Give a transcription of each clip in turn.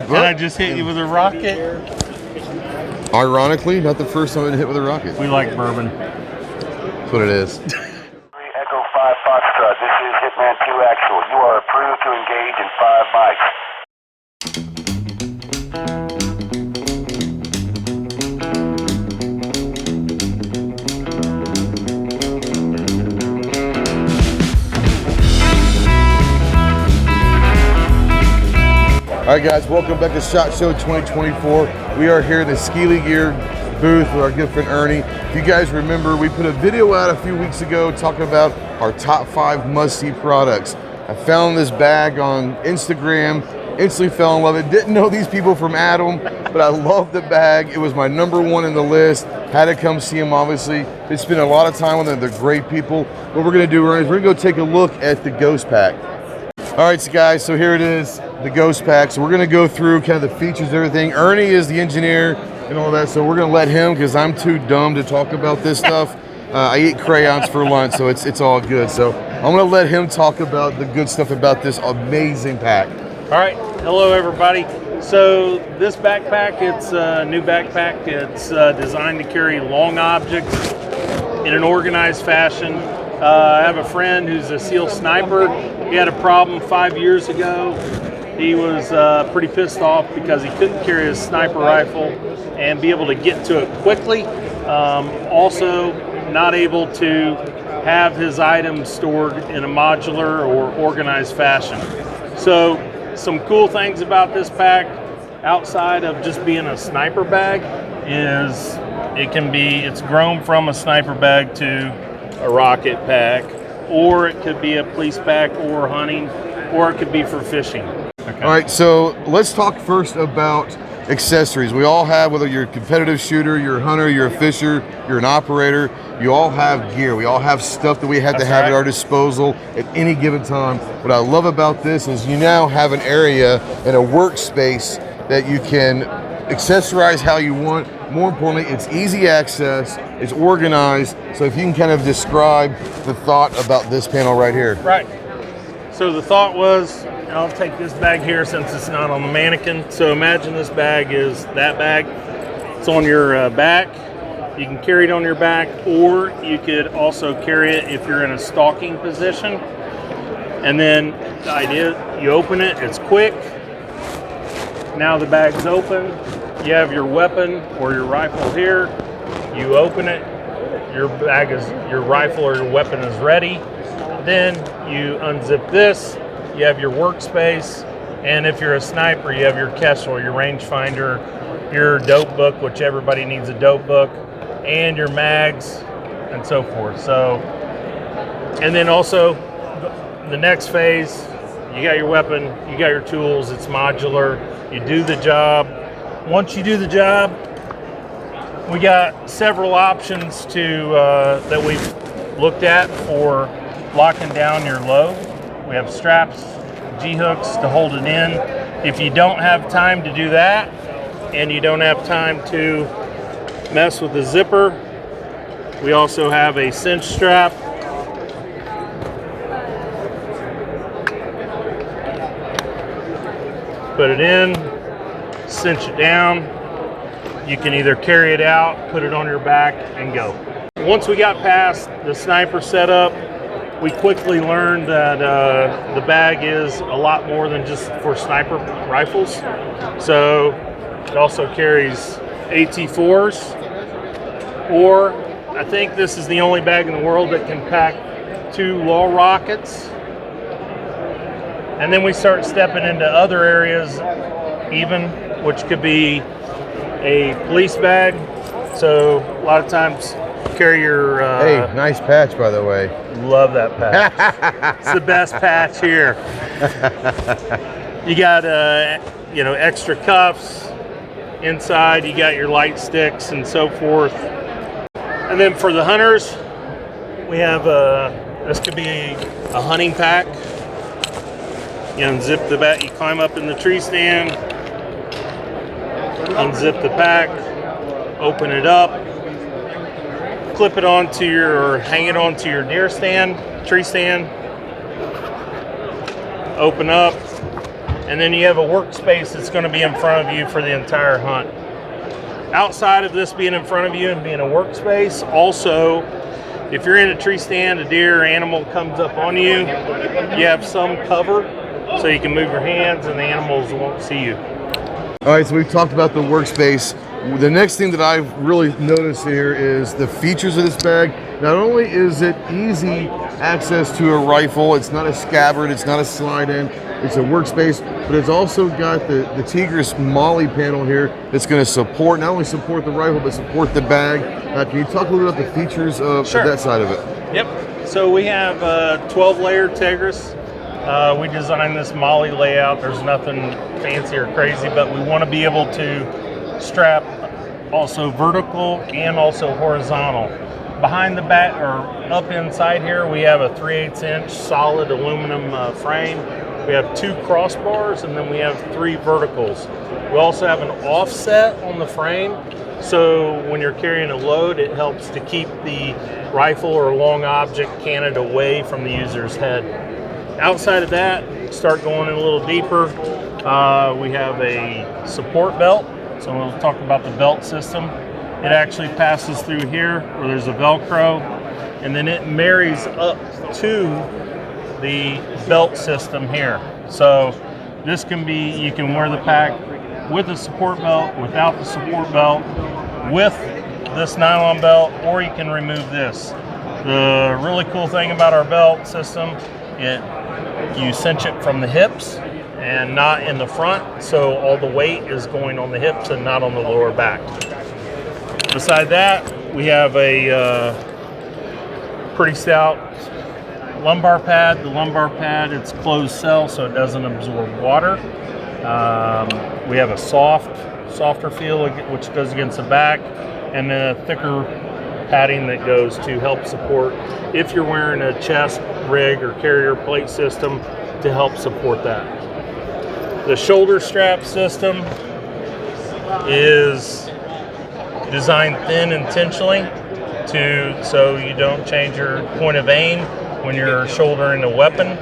And I just hit you with a rocket. Ironically, not the first time I've been hit with a rocket. We like bourbon. That's what it is. Echo 5 Foxtrot, this is Hitman 2 Actual. You are approved to engage in 5 mics. All right, guys, welcome back to SHOT Show 2024. We are here in the Skili gear booth with our good friend Ernie. If you guys remember, we put a video out a few weeks ago talking about our top 5 must-see products. I found this bag on Instagram, instantly fell in love with it. Didn't know these people from Adam, but I love the bag. It was my #1 in the list. Had to come see them, obviously. They spent a lot of time with them. They're great people. What we're gonna do, Ernie, is we're gonna go take a look at the Ghost Pack. All right, so guys, so here it is, the Ghost Pack. So we're gonna go through kind of the features, everything. Ernie is the engineer and all that, so we're gonna let him, because I'm too dumb to talk about this stuff. I eat crayons for lunch, so it's all good. So I'm gonna let him talk about the good stuff about this amazing pack. All right, hello everybody. So this backpack, it's a new backpack. It's designed to carry long objects in an organized fashion. I have a friend who's a SEAL sniper. He had a problem 5 years ago. He was pretty pissed off because he couldn't carry his sniper rifle and be able to get to it quickly. Also, not able to have his items stored in a modular or organized fashion. So, some cool things about this pack, outside of just being a sniper bag, is it's grown from a sniper bag to a rocket pack, or it could be a police pack or hunting, or it could be for fishing. Okay. All right, so let's talk first about accessories. We all have, whether you're a competitive shooter, you're a hunter, you're a fisher, you're an operator, you all have gear. We all have stuff that we have to have at our disposal at any given time. What I love about this is you now have an area and a workspace that you can accessorize how you want. More importantly, it's easy access, it's organized. So if you can kind of describe the thought about this panel right here. Right. So the thought was, I'll take this bag here since it's not on the mannequin. So imagine this bag is that bag. It's on your back. You can carry it on your back, or you could also carry it if you're in a stalking position. And then the idea, you open it, it's quick. Now the bag's open. You have your weapon or your rifle here. You open it. Your rifle or your weapon is ready. Then you unzip this. You have your workspace, and if you're a sniper, you have your Kessil, your rangefinder, your dope book, which everybody needs a dope book, and your mags, and so forth. So, and then also the next phase, you got your weapon, you got your tools. It's modular. You do the job. Once you do the job, we got several options to that we've looked at for locking down your load. We have straps, G-hooks to hold it in. If you don't have time to do that, and you don't have time to mess with the zipper, we also have a cinch strap. Put it in, cinch it down. You can either carry it out, put it on your back, and go. Once we got past the sniper setup, we quickly learned that the bag is a lot more than just for sniper rifles. So it also carries AT4s, or I think this is the only bag in the world that can pack 2 wall rockets. And then we start stepping into other areas even, which could be a police bag. So a lot of times carry your... hey, nice patch, by the way. Love that patch. It's the best patch here. You got, extra cuffs inside. You got your light sticks and so forth. And then for the hunters, we have this could be a hunting pack. You unzip the back. You climb up in the tree stand. Unzip the pack. Open it up. Clip it onto or hang it onto your tree stand. Open up, And then you have a workspace that's going to be in front of you for the entire hunt. Outside of this being in front of you and being a workspace, also, if you're in a tree stand, a deer or animal comes up on you, you have some cover so you can move your hands and the animals won't see you. All right, so we've talked about the workspace. The next thing that I've really noticed here is the features of this bag. Not only is it easy access to a rifle, it's not a scabbard, it's not a slide in, it's a workspace, but it's also got the Tigris MOLLE panel here that's going to support, not only support the rifle, but support the bag. Can you talk a little bit about the features of that side of it? Yep. So we have a 12-layer Tigris. We designed this MOLLE layout. There's nothing fancy or crazy, but we want to be able to strap also vertical and also horizontal. Behind the back, or up inside here, we have a 3/8" solid aluminum frame. We have 2 crossbars, and then we have 3 verticals. We also have an offset on the frame, so when you're carrying a load, it helps to keep the rifle or long object canted away from the user's head. Outside of that, start going in a little deeper. We have a support belt, so we'll talk about the belt system. It actually passes through here where there's a Velcro, and then it marries up to the belt system here. So this can be, you can wear the pack with a support belt, without the support belt, with this nylon belt, or you can remove this. The really cool thing about our belt system, you cinch it from the hips and not in the front, so all the weight is going on the hips and not on the lower back. Beside that, we have a pretty stout lumbar pad. The lumbar pad, it's closed cell, so it doesn't absorb water. We have a softer feel which goes against the back, and then a thicker padding that goes to help support if you're wearing a chest rig or carrier plate system to help support that. The shoulder strap system is designed thin intentionally so you don't change your point of aim when you're shouldering a weapon.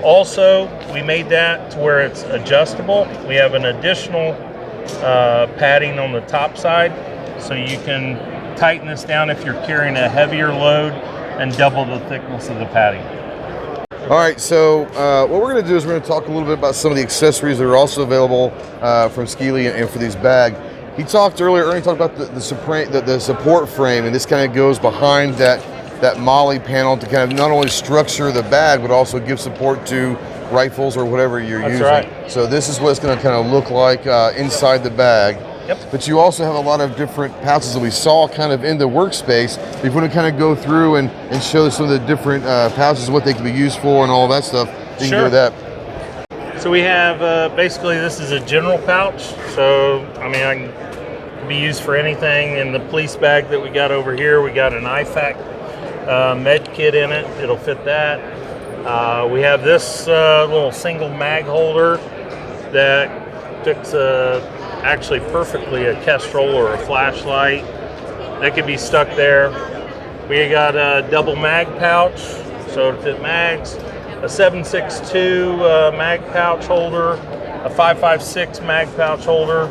Also, we made that to where it's adjustable. We have an additional padding on the top side, so you can tighten this down if you're carrying a heavier load and double the thickness of the padding. All right, so what we're going to do is we're going to talk a little bit about some of the accessories that are also available from Skili and for these bags. He talked earlier, Ernie talked about the support frame, and this kind of goes behind that MOLLE panel to kind of not only structure the bag, but also give support to rifles or whatever you're using. Right. So this is what it's going to kind of look like inside the bag. Yep. But you also have a lot of different pouches that we saw kind of in the workspace. If you want to kind of go through and show some of the different pouches, what they can be used for and all that stuff, you can do that. So we have, basically this is a general pouch. So, I mean, I can be used for anything. In the police bag that we got over here, we got an IFAC med kit in it. It'll fit that. We have this little single mag holder that fits actually perfectly a Kestrel or a flashlight. That could be stuck there. We got a double mag pouch, so to fit mags. A 7.62 mag pouch holder, a 5.56 mag pouch holder.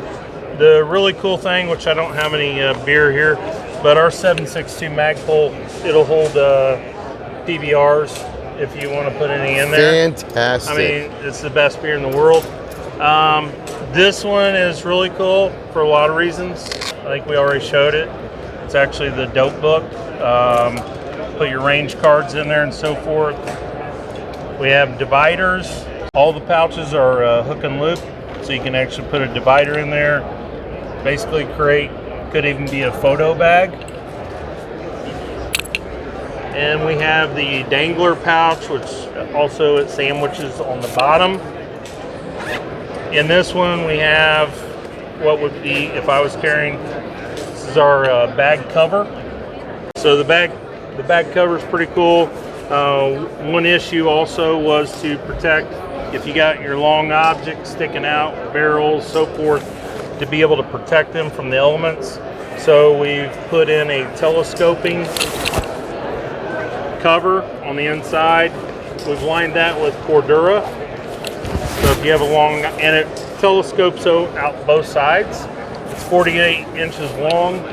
The really cool thing, which I don't have any beer here, but our 7.62 mag pull, it'll hold PBRs if you want to put any in there. Fantastic. I mean, it's the best beer in the world. This one is really cool for a lot of reasons. I think we already showed it. It's actually the dope book. Put your range cards in there and so forth. We have dividers. All the pouches are hook and loop, so you can actually put a divider in there. Basically could even be a photo bag. And we have the dangler pouch, which also it sandwiches on the bottom. In this one we have what would be, if I was carrying, this is our bag cover. So the bag cover is pretty cool. One issue also was to protect, if you got your long objects sticking out, barrels, so forth, to be able to protect them from the elements. So we've put in a telescoping cover on the inside. We've lined that with Cordura. So So if you have a long, and it telescopes out both sides. It's 48 inches long,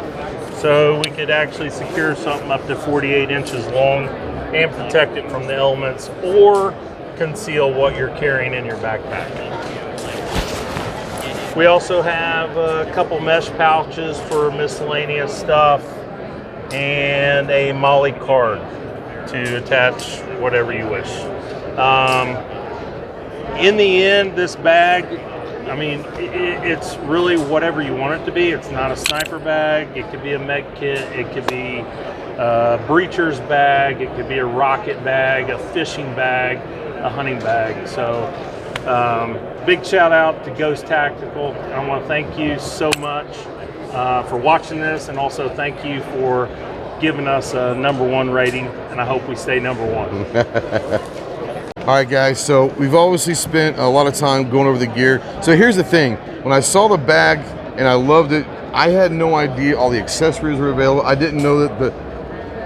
so we could actually secure something up to 48 inches long and protect it from the elements or conceal what you're carrying in your backpack. We also have a couple mesh pouches for miscellaneous stuff and a MOLLE card to attach whatever you wish. In the end, this bag, I mean, it's really whatever you want it to be. It's not a sniper bag. It could be a med kit. It could be a breacher's bag. It could be a rocket bag, a fishing bag, a hunting bag. So big shout out to Ghost Tactical. I want to thank you so much for watching this, and also thank you for giving us a #1 rating, and I hope we stay #1. All right, guys, so we've obviously spent a lot of time going over the gear. So here's the thing. When I saw the bag and I loved it, I had no idea all the accessories were available. I didn't know that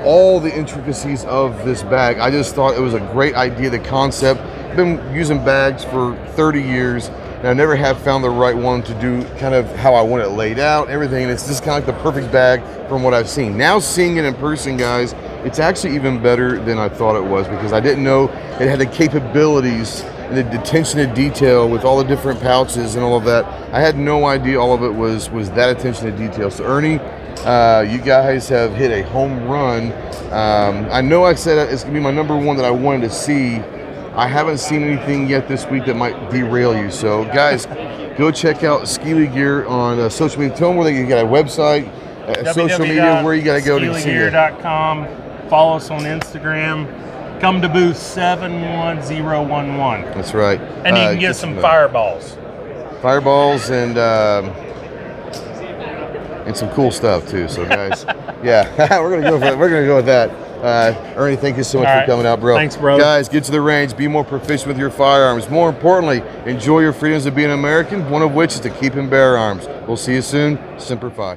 all the intricacies of this bag. I just thought it was a great idea, the concept. I've been using bags for 30 years, and I never have found the right one to do kind of how I want it laid out, everything. And it's just kind of like the perfect bag from what I've seen. Now seeing it in person, guys, it's actually even better than I thought it was, because I didn't know it had the capabilities and the attention to detail with all the different pouches and all of that. I had no idea all of it was that attention to detail. So Ernie, you guys have hit a home run. I know I said it's gonna be my #1 that I wanted to see. I haven't seen anything yet this week that might derail you. So guys, go check out Skili Gear on social media. Tell them where you got a website, social media, where you got to go to see it. skiligear.com. Follow us on Instagram. Come to booth 71011. That's right. And you can get some fireballs. Fireballs and some cool stuff too. So guys, yeah, we're gonna go with that. Ernie, thank you so much for coming out, bro. Thanks, bro. Guys, get to the range. Be more proficient with your firearms. More importantly, enjoy your freedoms of being American, one of which is to keep and bear arms. We'll see you soon. Semper Fi.